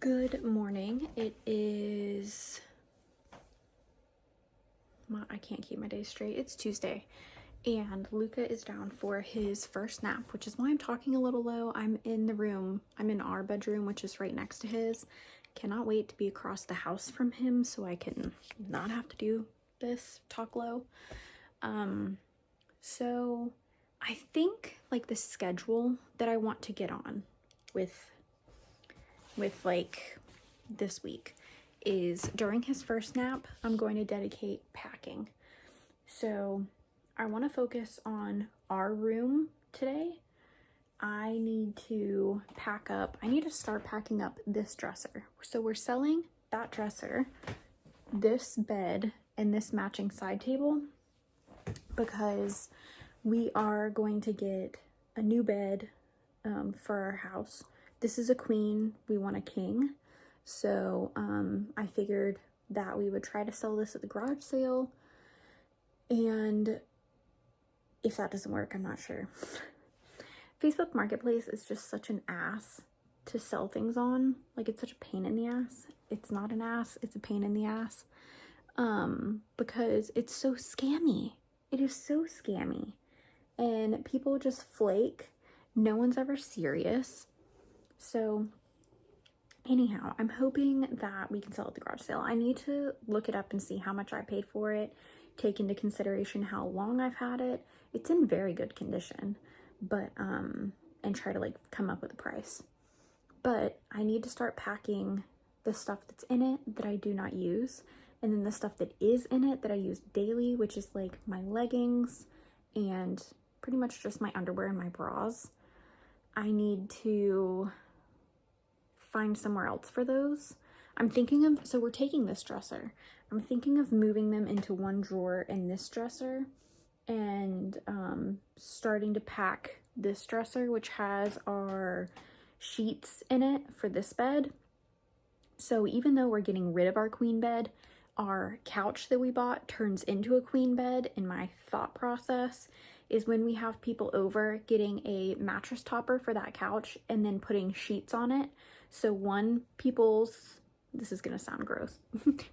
Good morning. It is, I can't keep my days straight. It's Tuesday and Luca is down for his first nap, which is why I'm talking a little low. I'm in the room. I'm in our bedroom, which is right next to his. Cannot wait to be across the house from him so I can not have to do this, talk low. So I think like the schedule that I want to get on with like this week is during his first nap, I'm going to dedicate packing. So I want to focus on our room today. I need to start packing up this dresser. So we're selling that dresser, this bed, and this matching side table because we are going to get a new bed for our house. This is a queen, we want a king. So I figured that we would try to sell this at the garage sale. And if that doesn't work, I'm not sure. Facebook Marketplace is just such an ass to sell things on. Like, it's such a pain in the ass. It's not an ass, it's a pain in the ass. Because it's so scammy. It is so scammy. And people just flake. No one's ever serious. So anyhow, I'm hoping that we can sell at the garage sale. I need to look it up and see how much I paid for it, take into consideration how long I've had it. It's in very good condition, but and try to like come up with a price. But I need to start packing the stuff that's in it that I do not use, and then the stuff that is in it that I use daily, which is like my leggings and pretty much just my underwear and my bras. I need to find somewhere else for those. So we're taking this dresser. I'm thinking of moving them into one drawer in this dresser and starting to pack this dresser, which has our sheets in it for this bed. So even though we're getting rid of our queen bed, our couch that we bought turns into a queen bed, and my thought process is when we have people over, getting a mattress topper for that couch and then putting sheets on it. So this is gonna sound gross,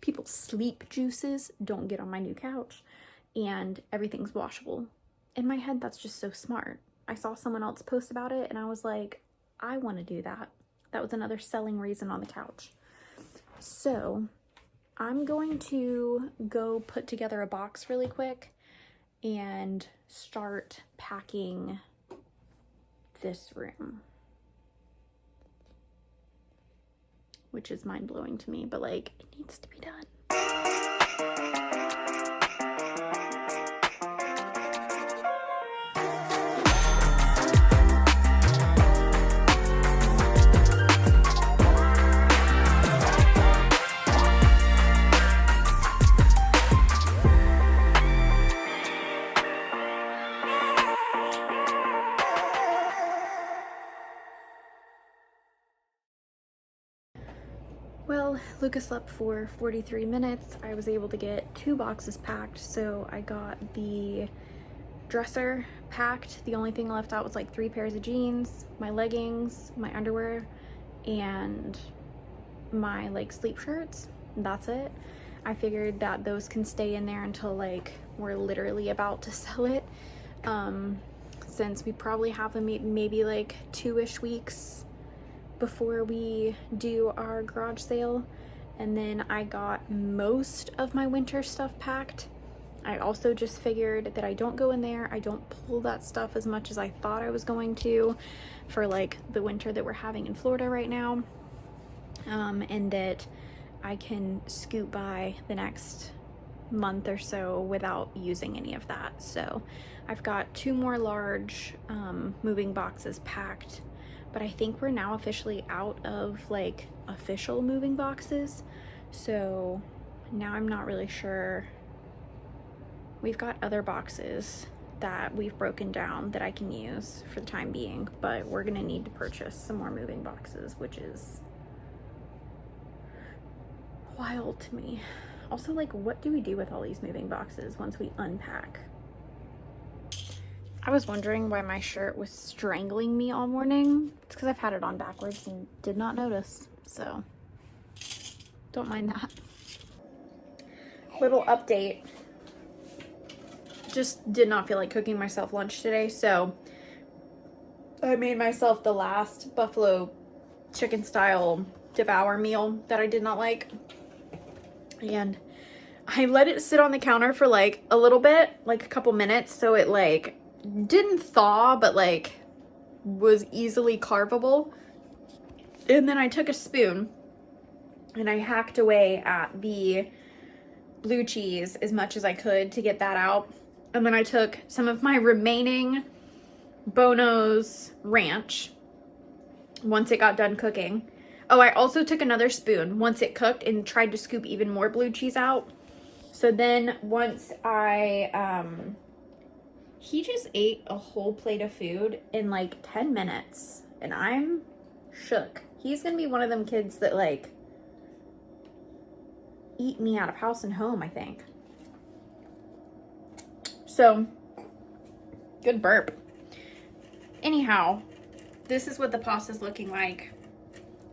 people's sleep juices don't get on my new couch and everything's washable. In my head, that's just so smart. I saw someone else post about it and I was like, I want to do that. That was another selling reason on the couch. So I'm going to go put together a box really quick and start packing this room, which is mind-blowing to me, but like, it needs to be done. Well, Luca slept for 43 minutes. I was able to get 2 boxes packed, so I got the dresser packed. The only thing left out was like 3 pairs of jeans, my leggings, my underwear, and my like sleep shirts. That's it. I figured that those can stay in there until like we're literally about to sell it, since we probably have them maybe like 2-ish weeks before we do our garage sale. And then I got most of my winter stuff packed. I also just figured that I don't go in there, I don't pull that stuff as much as I thought I was going to for like the winter that we're having in Florida right now, and that I can scoot by the next month or so without using any of that. So I've got 2 more large moving boxes packed, but I think we're now officially out of like official moving boxes. So now I'm not really sure. We've got other boxes that we've broken down that I can use for the time being, but we're gonna need to purchase some more moving boxes, which is wild to me. Also, like, what do we do with all these moving boxes once we unpack? I was wondering why my shirt was strangling me all morning. It's because I've had it on backwards and did not notice. So Don't mind that. Little update. Just did not feel like cooking myself lunch today, so I made myself the last buffalo chicken style devour meal that I did not like. And I let it sit on the counter for like a little bit, like a couple minutes, so it like didn't thaw, but like was easily carvable. And then I took a spoon and I hacked away at the blue cheese as much as I could to get that out. And then I took some of my remaining Bono's ranch once it got done cooking. Oh, I also took another spoon once it cooked and tried to scoop even more blue cheese out. So then once he just ate a whole plate of food in like 10 minutes and I'm shook. He's gonna be one of them kids that like eat me out of house and home, I think. So, good burp. Anyhow, this is what the pasta's looking like.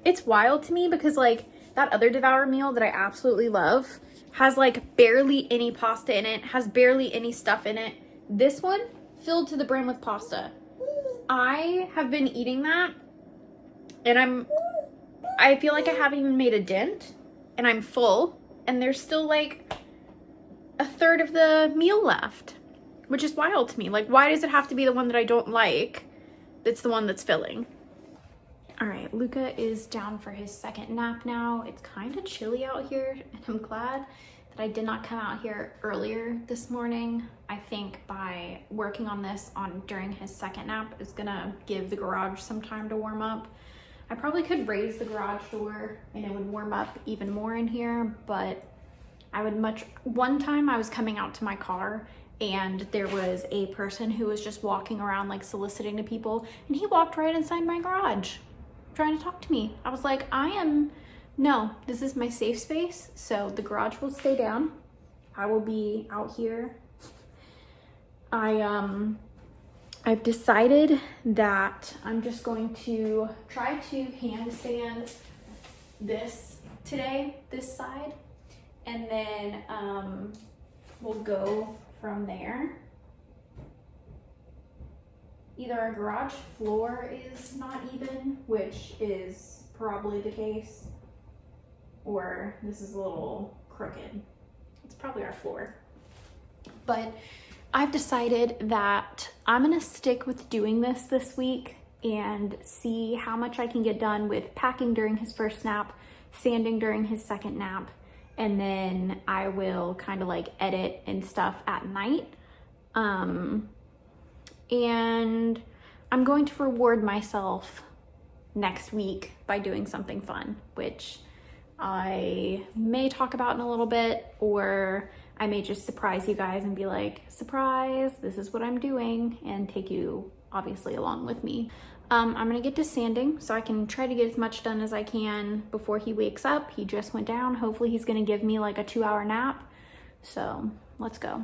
It's wild to me because like that other Devour meal that I absolutely love has like barely any pasta in it, has barely any stuff in it. This one filled to the brim with pasta. I have been eating that and I feel like I haven't even made a dent and I'm full and there's still like a third of the meal left, which is wild to me. Like, why does it have to be the one that I don't like that's the one that's filling? All right, Luca is down for his second nap now. It's kind of chilly out here and I'm glad that I did not come out here earlier this morning. I think by working on this during his second nap is gonna give the garage some time to warm up. I probably could raise the garage door and it would warm up even more in here, but one time I was coming out to my car and there was a person who was just walking around like soliciting to people and he walked right inside my garage trying to talk to me. I was like, no, this is my safe space, so the garage will stay down. I will be out here. I've decided that I'm just going to try to hand sand this today, this side, and then we'll go from there. Either our garage floor is not even, which is probably the case, or this is a little crooked. It's probably our floor. But I've decided that I'm gonna stick with doing this week and see how much I can get done with packing during his first nap, sanding during his second nap, and then I will kind of like edit and stuff at night. And I'm going to reward myself next week by doing something fun, which I may talk about in a little bit, or I may just surprise you guys and be like, surprise, this is what I'm doing, and take you obviously along with me. I'm gonna get to sanding so I can try to get as much done as I can before he wakes up. He just went down. Hopefully he's gonna give me like a 2-hour nap. So let's go.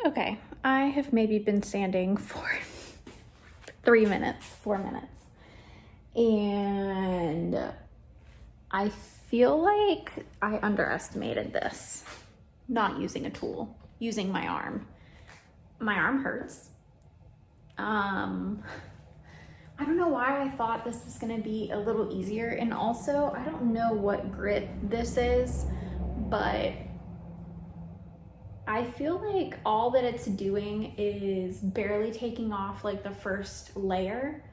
Okay, I have maybe been sanding for 4 minutes. And I feel like I underestimated this. Not using a tool, using my arm. My arm hurts. I don't know why I thought this was gonna be a little easier. And also, I don't know what grit this is, but I feel like all that it's doing is barely taking off like the first layer.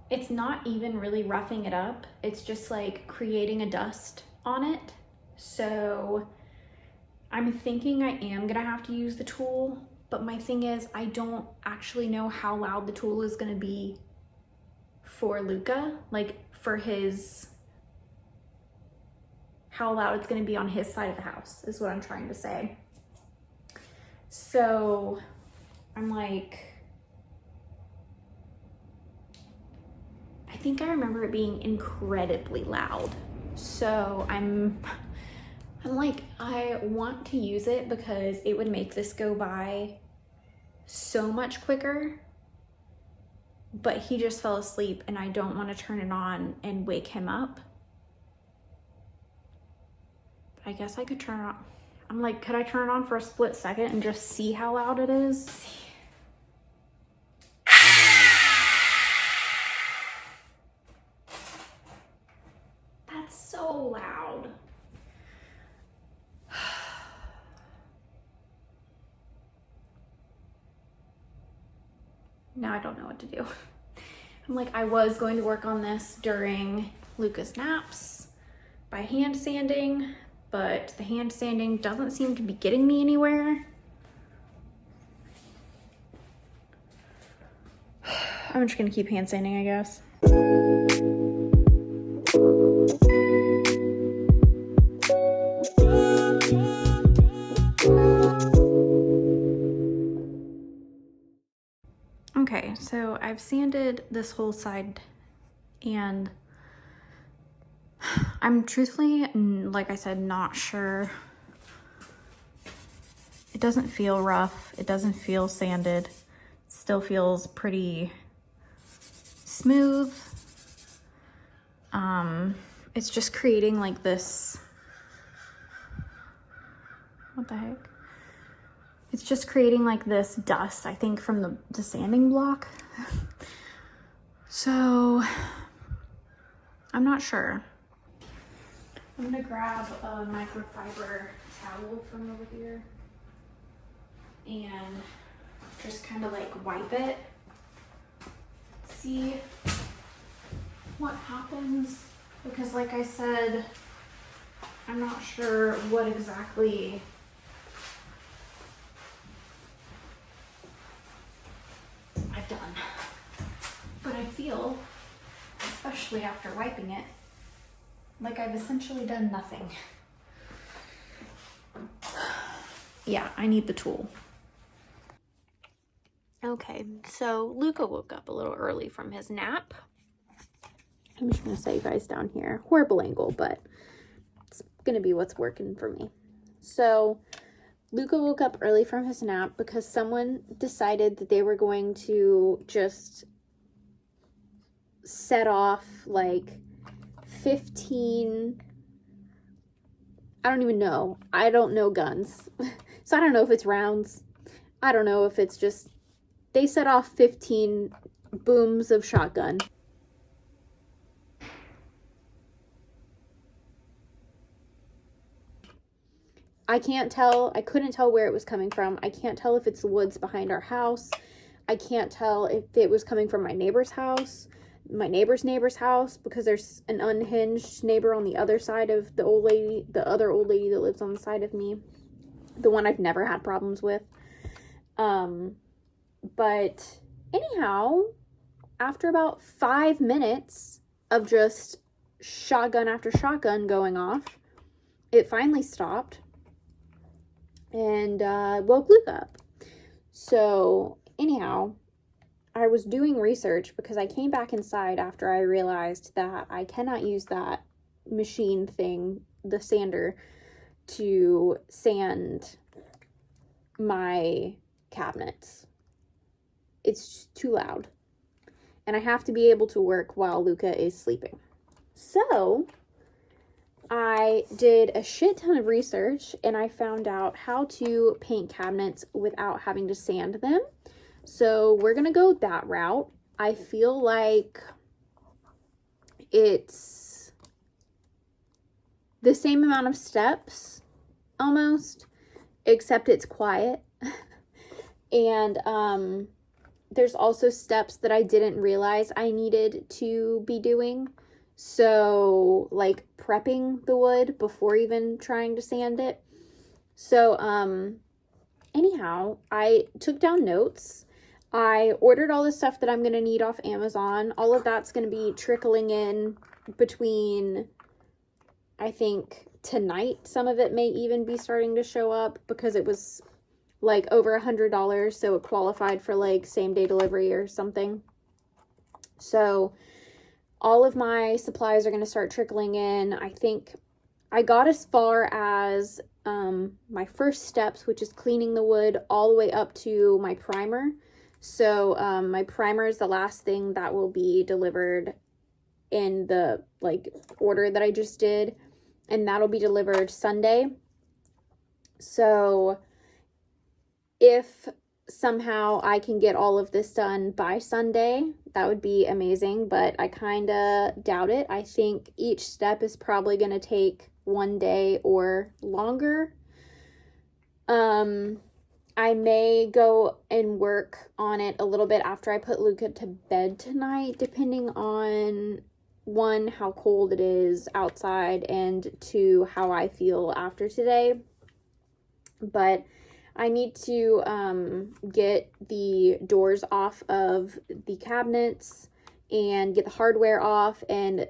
It's not even really roughing it up. It's just like creating a dust on it. So I'm thinking I am gonna have to use the tool, but my thing is I don't actually know how loud the tool is gonna be for Luca, like for how loud it's gonna be on his side of the house is what I'm trying to say. So I'm like, I think I remember it being incredibly loud So I'm like, I want to use it because it would make this go by so much quicker, but he just fell asleep and I don't want to turn it on and wake him up. I guess I could turn it on. I'm like, could I turn it on for a split second and just see how loud it is? That's so loud. Now I don't know what to do. I'm like, I was going to work on this during Luca's naps by hand sanding, but the hand sanding doesn't seem to be getting me anywhere. I'm just gonna keep hand sanding, I guess. Okay, so I've sanded this whole side and I'm truthfully, like I said, not sure. It doesn't feel rough. It doesn't feel sanded. It still feels pretty smooth. It's just creating like this, what the heck? It's just creating like this dust, I think, from the sanding block. So I'm not sure. I'm gonna grab a microfiber towel from over here and just kind of like wipe it. See what happens, because like I said, I'm not sure what exactly I've done, but I feel, especially after wiping it, like I've essentially done nothing. Yeah, I need the tool. Okay, so Luca woke up a little early from his nap. I'm just gonna set you guys down here. Horrible angle, but it's gonna be what's working for me. So Luca woke up early from his nap because someone decided that they were going to just set off like 15, I don't even know. I don't know guns. So I don't know if it's rounds. I don't know if it's just, they set off 15 booms of shotgun. I can't tell. I couldn't tell where it was coming from. I can't tell if it's the woods behind our house. I can't tell if it was coming from my neighbor's house, my neighbor's house, because there's an unhinged neighbor on the other side of the old lady, the other old lady that lives on the side of me, the one I've never had problems with. But anyhow, after about 5 minutes of just shotgun after shotgun going off, it finally stopped and woke Luke up. So anyhow, I was doing research because I came back inside after I realized that I cannot use that machine thing, the sander, to sand my cabinets. It's just too loud. And I have to be able to work while Luca is sleeping. So I did a shit ton of research and I found out how to paint cabinets without having to sand them. So we're going to go that route. I feel like it's the same amount of steps almost, except it's quiet. And there's also steps that I didn't realize I needed to be doing. So like prepping the wood before even trying to sand it. So anyhow, I took down notes. I ordered all the stuff that I'm going to need off Amazon. All of that's going to be trickling in between, I think, tonight. Some of it may even be starting to show up because it was like over $100, so it qualified for like same day delivery or something. So all of my supplies are going to start trickling in. I think I got as far as my first steps, which is cleaning the wood, all the way up to my primer. So my primer is the last thing that will be delivered in the like order that I just did, and that'll be delivered Sunday. So if somehow I can get all of this done by Sunday, that would be amazing, but I kind of doubt it. I think each step is probably going to take one day or longer. I may go and work on it a little bit after I put Luca to bed tonight, depending on, one, how cold it is outside, and two, how I feel after today. But I need to get the doors off of the cabinets and get the hardware off, and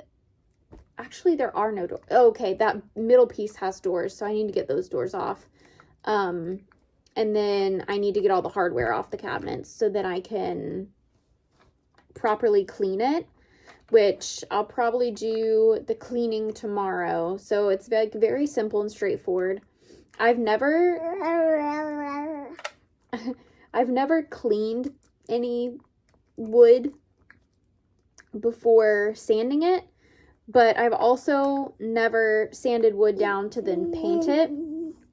actually there are no doors. Okay, that middle piece has doors, so I need to get those doors off. And then I need to get all the hardware off the cabinets so that I can properly clean it, which I'll probably do the cleaning tomorrow. So it's like very simple and straightforward. I've never cleaned any wood before sanding it, but I've also never sanded wood down to then paint it.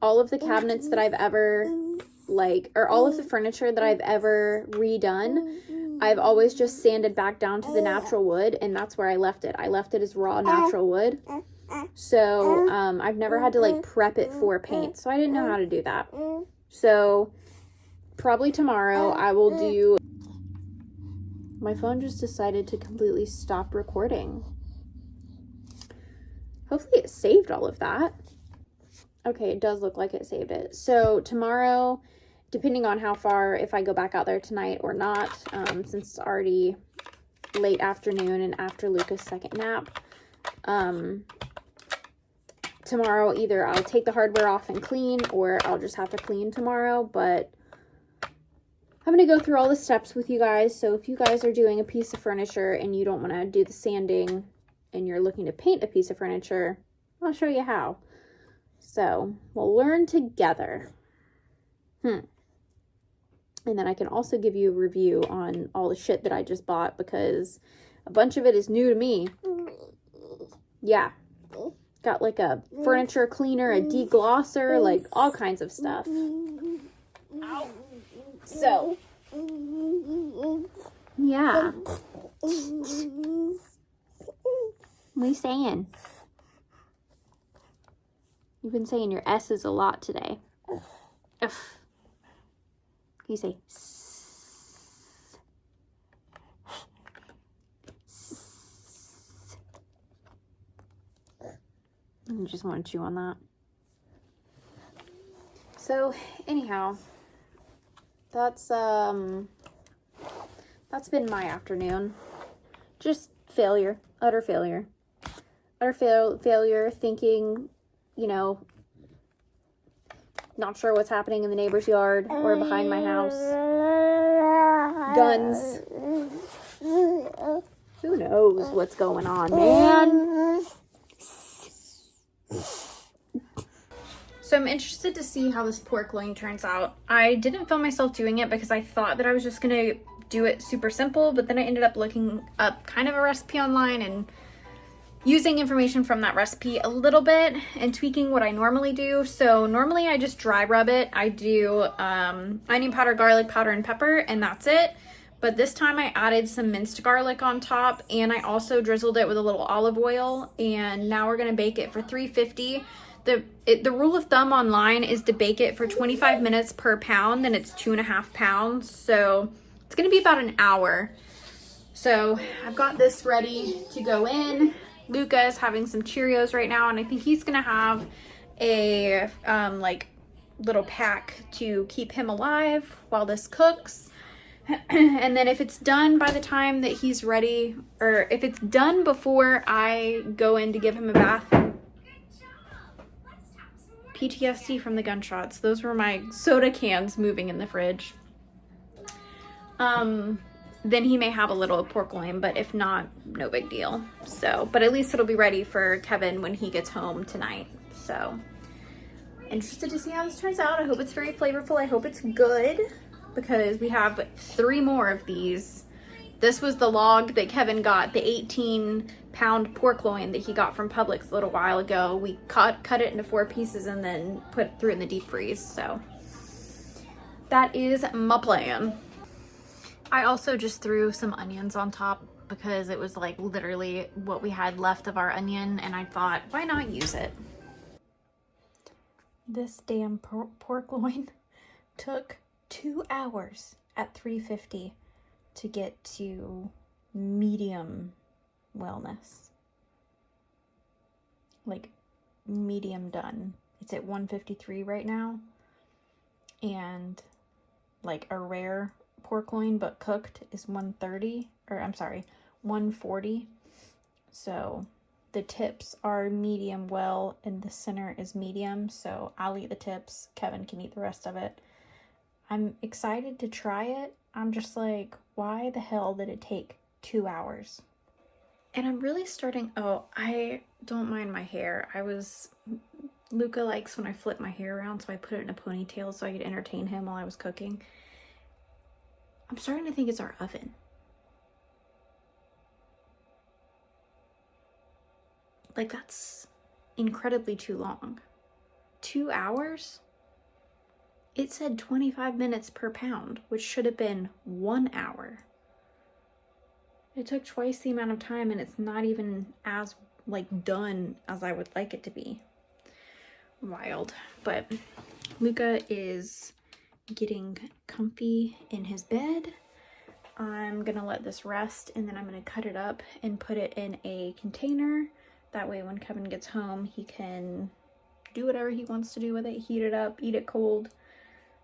All of the cabinets that I've ever, or all of the furniture that I've ever redone, I've always just sanded back down to the natural wood, and that's where I left it. I left it as raw natural wood. So, I've never had to, prep it for paint, so I didn't know how to do that. So, probably tomorrow I will do... My phone just decided to completely stop recording. Hopefully it saved all of that. Okay, it does look like it saved it. So tomorrow, depending on how far, if I go back out there tonight or not, since it's already late afternoon and after Luca's second nap, tomorrow either I'll take the hardware off and clean, or I'll just have to clean tomorrow. But I'm going to go through all the steps with you guys. So if you guys are doing a piece of furniture and you don't want to do the sanding and you're looking to paint a piece of furniture, I'll show you how. So we'll learn together. And then I can also give you a review on all the shit that I just bought, because a bunch of it is new to me. Yeah. Got like a furniture cleaner, a deglosser, like all kinds of stuff. Ow. So, yeah. What are you saying? You've been saying your S's a lot today. Ugh. Can you say S? S. I just want to chew on that. So, anyhow, that's been my afternoon. Just failure, utter failure. Failure thinking, not sure what's happening in the neighbor's yard or behind my house. Guns. Who knows what's going on, man? So I'm interested to see how this pork loin turns out. I didn't film myself doing it because I thought that I was just gonna do it super simple, but then I ended up looking up kind of a recipe online and using information from that recipe a little bit and tweaking what I normally do. So normally I just dry rub it. I do onion powder, garlic powder, and pepper, and that's it. But this time I added some minced garlic on top, and I also drizzled it with a little olive oil. And now we're gonna bake it for 350. The rule of thumb online is to bake it for 25 minutes per pound, and it's 2.5 pounds. So it's gonna be about an hour. So I've got this ready to go in. Luca is having some Cheerios right now, and I think he's gonna have a little pack to keep him alive while this cooks. And then if it's done by the time that he's ready, or if it's done before I go in to give him a bath. PTSD from the gunshots. Those were my soda cans moving in the fridge. then he may have a little pork loin, but if not, no big deal. So, but at least it'll be ready for Kevin when he gets home tonight. So, interested to see how this turns out. I hope it's very flavorful. I hope it's good, because we have 3 more of these. This was the log that Kevin got, the 18-pound pork loin that he got from Publix a little while ago. We cut it into 4 pieces and then threw it in the deep freeze. So that is my plan. I also just threw some onions on top because it was like literally what we had left of our onion, and I thought, why not use it? This damn pork loin took 2 hours at 350 to get to medium wellness. Like medium done. It's at 153 right now. And like a rare pork loin but cooked is 130, or I'm sorry, 140. So the tips are medium well and the center is medium, so I'll eat the tips. Kevin can eat the rest of it. I'm excited to try it. I'm just like, why the hell did it take 2 hours? And I'm really starting, oh, I don't mind my hair. Luca likes when I flip my hair around, so I put it in a ponytail so I could entertain him while I was cooking. I'm starting to think it's our oven. Like, that's incredibly too long. 2 hours? It said 25 minutes per pound, which should have been 1 hour. It took twice the amount of time, and it's not even as, like, done as I would like it to be. Wild. But Luca is getting comfy in his bed. I'm gonna let this rest, and then I'm gonna cut it up and put it in a container. That way when Kevin gets home, he can do whatever he wants to do with it. Heat it up, eat it cold.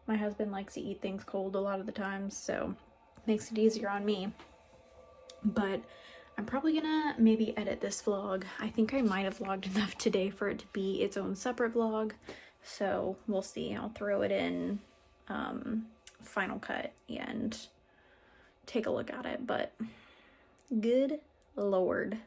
My husband likes to eat things cold a lot of the times, so it makes it easier on me. But I'm probably gonna maybe edit this vlog. I think I might have vlogged enough today for it to be its own separate vlog. So we'll see. I'll throw it in Final Cut and take a look at it. But good Lord.